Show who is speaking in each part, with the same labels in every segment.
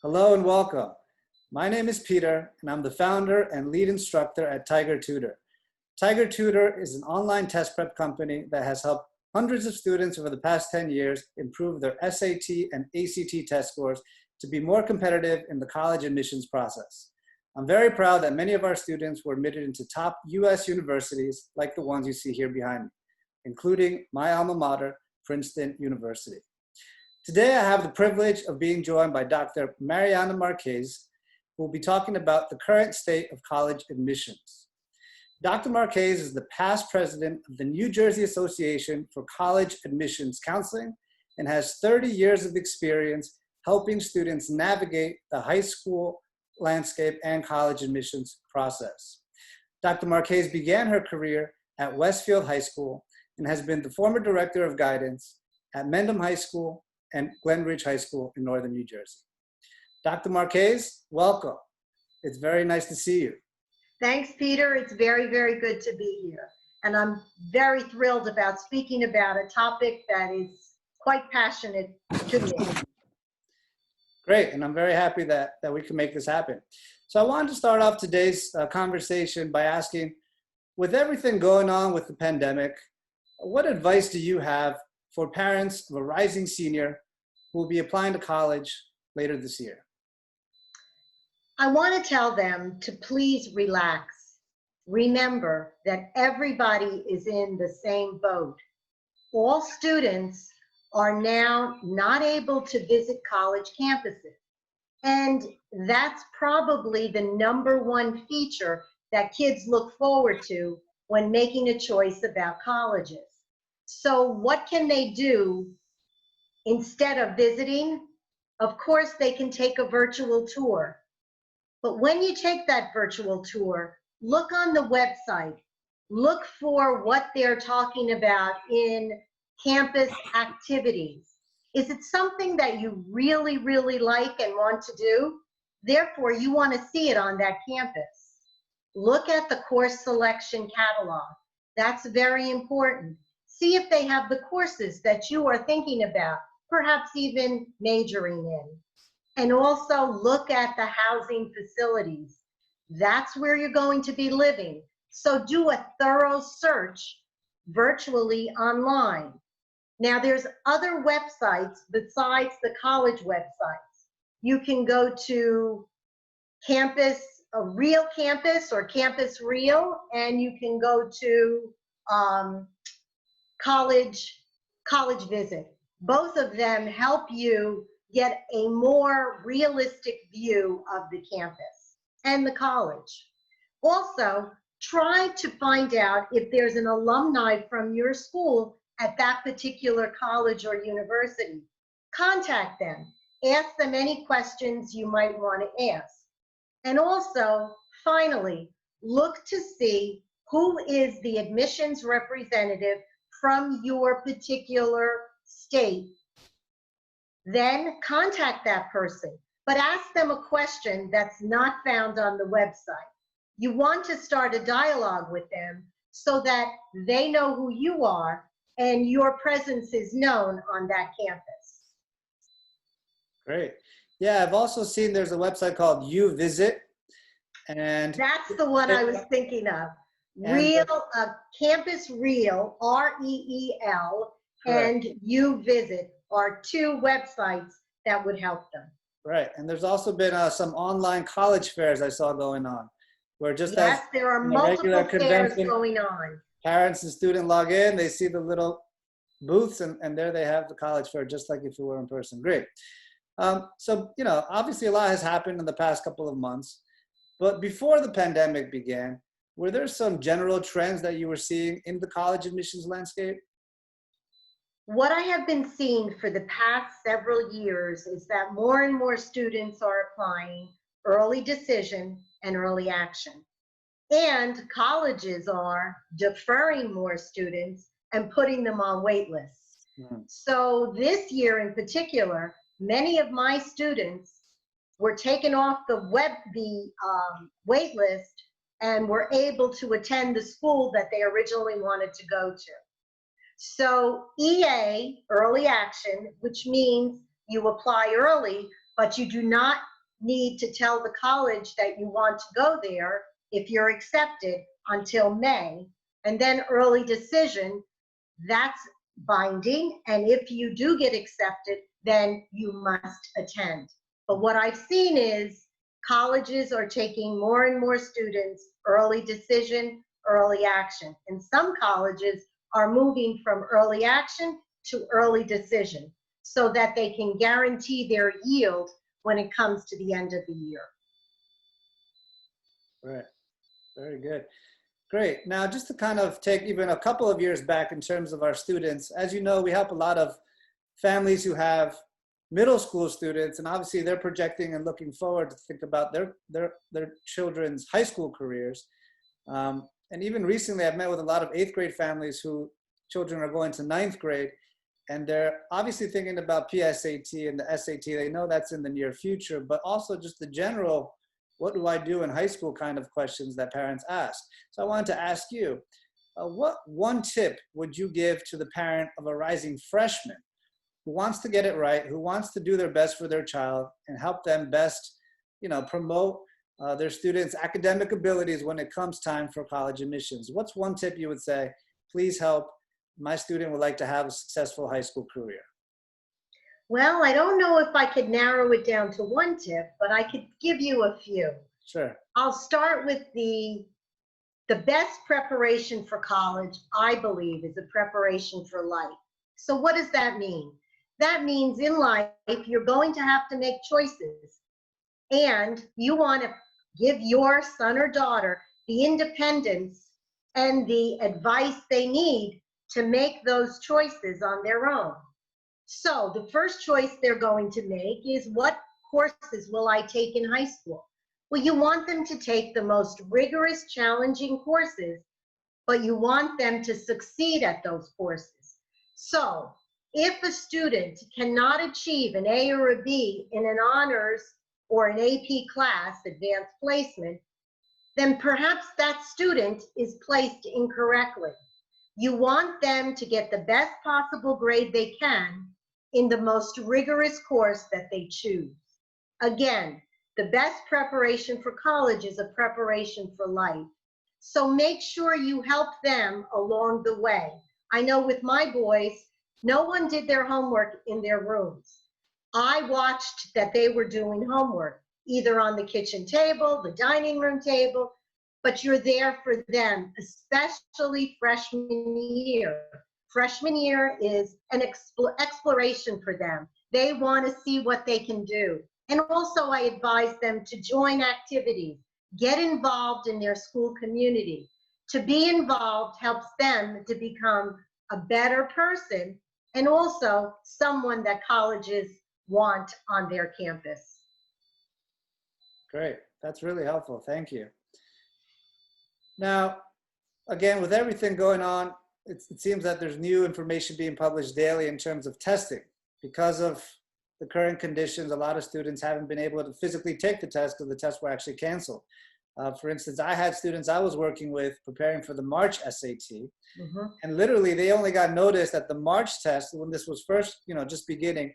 Speaker 1: Hello and welcome. My name is Peter and I'm the founder and lead instructor at TigerTutor. TigerTutor is an online test prep company that has helped hundreds of students over the past 10 years improve their SAT and ACT test scores to be more competitive in the college admissions process. I'm very proud that many of our students were admitted into top US universities like the ones you see here behind me, including my alma mater, Princeton University. Today, I have the privilege of being joined by Dr. Marianna Marchese, who will be talking about the current state of college admissions. Dr. Marchese is the past president of the New Jersey Association for College Admissions Counseling and has 30 years of experience helping students navigate the high school landscape and college admissions process. Dr. Marchese began her career at Westfield High School and has been the former director of guidance at Mendham High School and Glen Ridge High School in northern New Jersey. Dr. Marchese, welcome. It's very nice to see you.
Speaker 2: Thanks, Peter. It's very, very good to be here. And I'm very thrilled about speaking about a topic that is quite passionate to me.
Speaker 1: Great, and I'm very happy that we can make this happen. So I wanted to start off today's conversation by asking, with everything going on with the pandemic, what advice do you have for parents of a rising senior who will be applying to college later this year?
Speaker 2: I want to tell them to please relax. Remember that everybody is in the same boat. All students are now not able to visit college campuses. And that's probably the #1 feature that kids look forward to when making a choice about colleges. So what can they do instead of visiting? Of course, they can take a virtual tour. But when you take that virtual tour, look on the website. Look for what they're talking about in campus activities. Is it something that you really, really like and want to do? Therefore, you want to see it on that campus. Look at the course selection catalog. That's very important. See if they have the courses that you are thinking about, perhaps even majoring in. And also look at the housing facilities. That's where you're going to be living. So do a thorough search virtually online. Now there's other websites besides the college websites. You can go to a real campus or Campus Real, and you can go to college visit. Both of them help you get a more realistic view of the campus and the college. Also, try to find out if there's an alumni from your school at that particular college or university. Contact them. Ask them any questions you might want to ask. And also, finally, look to see who is the admissions representative from your particular state. Then contact that person, but ask them a question that's not found on the website. You want to start a dialogue with them so that they know who you are and your presence is known on that campus.
Speaker 1: Great. Yeah, I've also seen there's a website called You Visit. And
Speaker 2: that's the one I was thinking of. Campus Real, REEL, and You Visit are 2 websites that would help them.
Speaker 1: Right, and there's also been some online college fairs I saw going on, where just
Speaker 2: yes, there are multiple fairs going on.
Speaker 1: Parents and students log in, they see the little booths, and there they have the college fair, just like if you were in person. Great. So, obviously a lot has happened in the past couple of months, but before the pandemic began, were there some general trends that you were seeing in the college admissions landscape?
Speaker 2: What I have been seeing for the past several years is that more and more students are applying early decision and early action. And colleges are deferring more students and putting them on wait lists. So this year in particular, many of my students were taken off the wait list and were able to attend the school that they originally wanted to go to. So EA, early action, which means you apply early, but you do not need to tell the college that you want to go there if you're accepted until May. And then early decision, that's binding. And if you do get accepted, then you must attend. But what I've seen is colleges are taking more and more students early decision, early action. And some colleges are moving from early action to early decision so that they can guarantee their yield when it comes to the end of the year.
Speaker 1: Right. Very good. Great. Now, just to kind of take even a couple of years back in terms of our students, as you know, we help a lot of families who have middle school students, and obviously they're projecting and looking forward to think about their children's high school careers. And even recently, I've met with a lot of 8th grade families who children are going to 9th grade, and they're obviously thinking about PSAT and the SAT. They know that's in the near future, but also just the general, what do I do in high school kind of questions that parents ask. So I wanted to ask you, what one tip would you give to the parent of a rising freshman who wants to get it right, who wants to do their best for their child and help them best, promote their students' academic abilities when it comes time for college admissions? What's one tip you would say, please help, my student would like to have a successful high school career?
Speaker 2: Well, I don't know if I could narrow it down to one tip, but I could give you a few.
Speaker 1: Sure.
Speaker 2: I'll start with the best preparation for college, I believe, is a preparation for life. So what does that mean? That means in life, you're going to have to make choices. And you want to give your son or daughter the independence and the advice they need to make those choices on their own. So the first choice they're going to make is, what courses will I take in high school? Well, you want them to take the most rigorous, challenging courses, but you want them to succeed at those courses. So if a student cannot achieve an A or a B in an honors or an AP class, advanced placement, then perhaps that student is placed incorrectly. You want them to get the best possible grade they can in the most rigorous course that they choose. Again, the best preparation for college is a preparation for life. So make sure you help them along the way. I know with my boys, no one did their homework in their rooms. I watched that they were doing homework, either on the kitchen table, the dining room table, but you're there for them, especially freshman year. Freshman year is an exploration for them. They want to see what they can do. And also I advise them to join activities, get involved in their school community. To be involved helps them to become a better person and also someone that colleges want on their campus.
Speaker 1: Great. That's really helpful. Thank you. Now, again, with everything going on, it seems that there's new information being published daily in terms of testing. Because of the current conditions, a lot of students haven't been able to physically take the test because the tests were actually canceled. For instance, I had students I was working with preparing for the March SAT, and literally they only got notice at the March test when this was first, just beginning,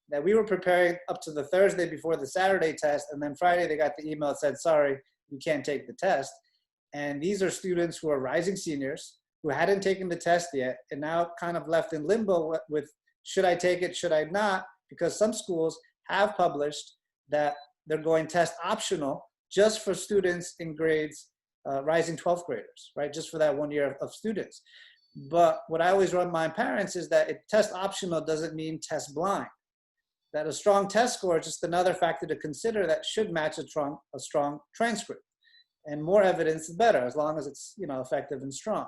Speaker 1: that we were preparing up to the Thursday before the Saturday test, and then Friday they got the email that said, sorry, you can't take the test. And these are students who are rising seniors who hadn't taken the test yet and now kind of left in limbo with, should I take it, should I not? Because some schools have published that they're going test optional just for students in grades, rising 12th graders, right? Just for that 1 year of students. But what I always remind parents is that test optional doesn't mean test blind. That a strong test score is just another factor to consider that should match a strong transcript. And more evidence is better, as long as it's effective and strong.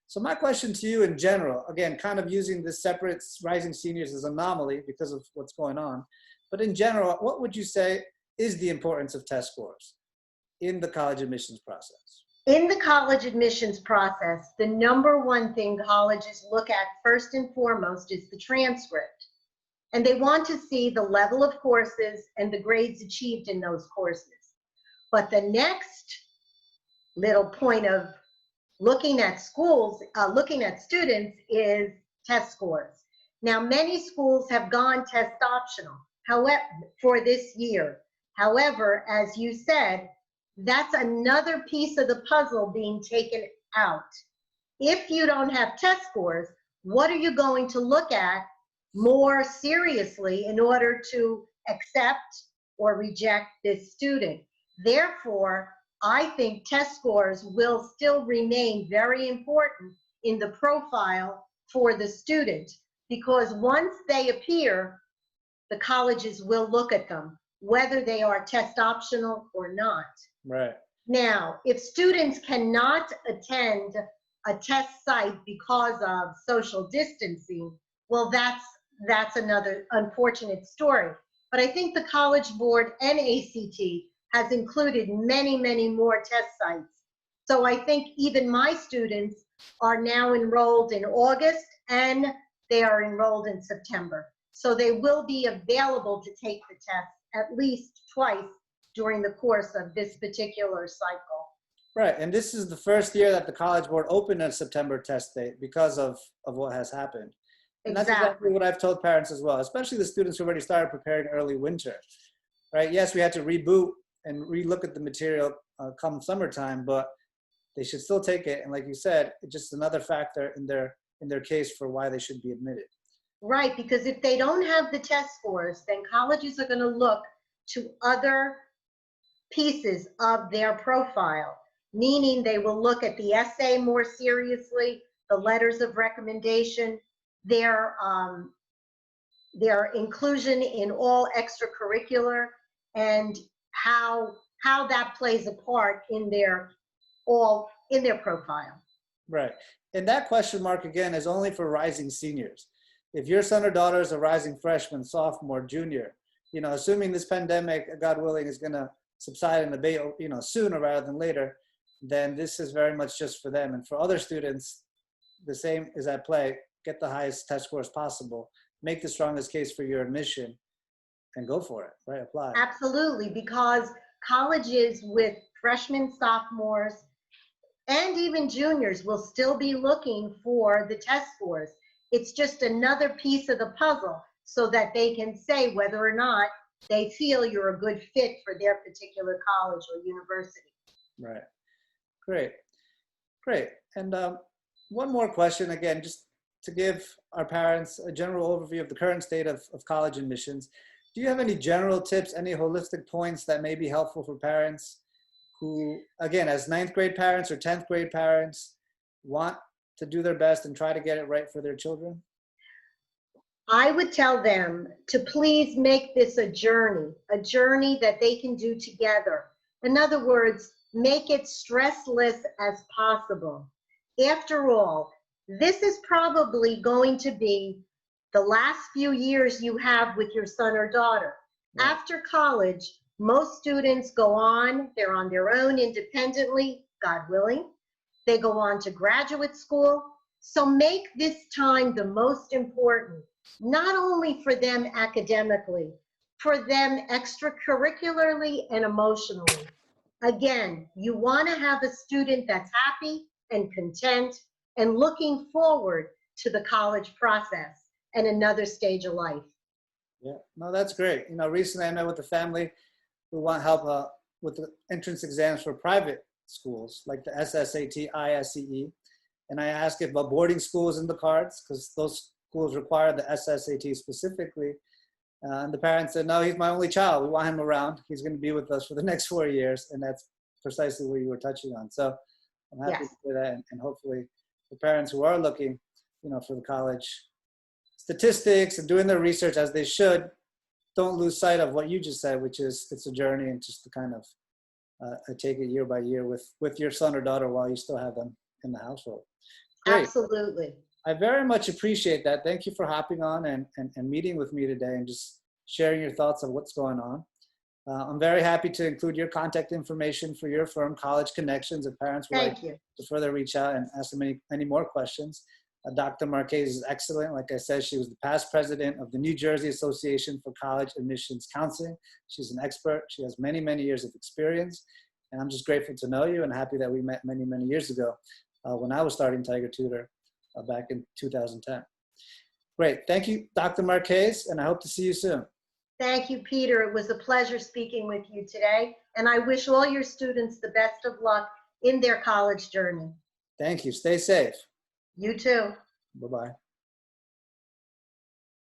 Speaker 1: So my question to you in general, again, kind of using this separate rising seniors as an anomaly because of what's going on, but in general, what would you say is the importance of test scores in the college admissions process?
Speaker 2: In the college admissions process, the number one thing colleges look at first and foremost is the transcript. And they want to see the level of courses and the grades achieved in those courses. But the next little point of looking at schools, looking at students is test scores. Now, many schools have gone test optional, however, for this year. However, as you said, that's another piece of the puzzle being taken out. If you don't have test scores, what are you going to look at more seriously in order to accept or reject this student? Therefore, I think test scores will still remain very important in the profile for the student, because once they appear, the colleges will look at them, whether they are test optional or not.
Speaker 1: Right.
Speaker 2: Now, if students cannot attend a test site because of social distancing, well, that's another unfortunate story. But I think the College Board and ACT has included many, many more test sites. So I think even my students are now enrolled in August and they are enrolled in September. So they will be available to take the test at least twice during the course of this particular cycle.
Speaker 1: Right, and this is the first year that the College Board opened a September test date because of what has happened. And that's exactly what I've told parents as well, especially the students who already started preparing early winter, right? Yes, we had to reboot and relook at the material come summertime, but they should still take it. And like you said, it's just another factor in their case for why they should be admitted.
Speaker 2: Right, because if they don't have the test scores, then colleges are going to look to other pieces of their profile, meaning they will look at the essay more seriously, the letters of recommendation, their inclusion in all extracurricular, and how that plays a part in their profile.
Speaker 1: Right, and that question mark again is only for rising seniors. If your son or daughter is a rising freshman, sophomore, junior, assuming this pandemic, God willing, is going to subside and abate, sooner rather than later, then this is very much just for them. And for other students, the same is at play. Get the highest test scores possible, make the strongest case for your admission, and go for it, right? Apply.
Speaker 2: Absolutely, because colleges with freshmen, sophomores, and even juniors will still be looking for the test scores. It's just another piece of the puzzle so that they can say whether or not they feel you're a good fit for their particular college or university.
Speaker 1: Right. Great. Great. And one more question, again, just to give our parents a general overview of the current state of college admissions. Do you have any general tips, any holistic points that may be helpful for parents who, again, as 9th grade parents or 10th grade parents, want to do their best and try to get it right for their children?
Speaker 2: I would tell them to please make this a journey that they can do together. In other words, make it stressless as possible. After all, this is probably going to be the last few years you have with your son or daughter. Right. After college, most students go on, they're on their own independently, God willing. They go on to graduate school. So make this time the most important, not only for them academically, for them extracurricularly and emotionally. Again, you want to have a student that's happy and content and looking forward to the college process and another stage of life.
Speaker 1: Yeah, no, that's great. Recently I met with a family who want help with the entrance exams for private schools like the SSAT, ISEE. And I asked if a boarding school is in the cards because those schools require the SSAT specifically. And the parents said, no, he's my only child. We want him around. He's going to be with us for the next 4 years. And that's precisely what you were touching on. So I'm happy to do that. And hopefully the parents who are looking, for the college statistics and doing their research as they should, don't lose sight of what you just said, which is it's a journey and just to kind of take it year by year with your son or daughter while you still have them in the household. Great.
Speaker 2: Absolutely.
Speaker 1: I very much appreciate that. Thank you for hopping on and meeting with me today and just sharing your thoughts on what's going on. I'm very happy to include your contact information for your firm, College Connections, if parents would like to further reach out and ask them any more questions. Dr. Marchese is excellent. Like I said, she was the past president of the New Jersey Association for College Admissions Counseling. She's an expert. She has many, many years of experience. And I'm just grateful to know you and happy that we met many, many years ago when I was starting TigerTutor back in 2010. Great. Thank you, Dr. Marchese, and I hope to see you soon.
Speaker 2: Thank you, Peter. It was a pleasure speaking with you today, and I wish all your students the best of luck in their college journey.
Speaker 1: Thank you. Stay safe.
Speaker 2: You too.
Speaker 1: Bye-bye.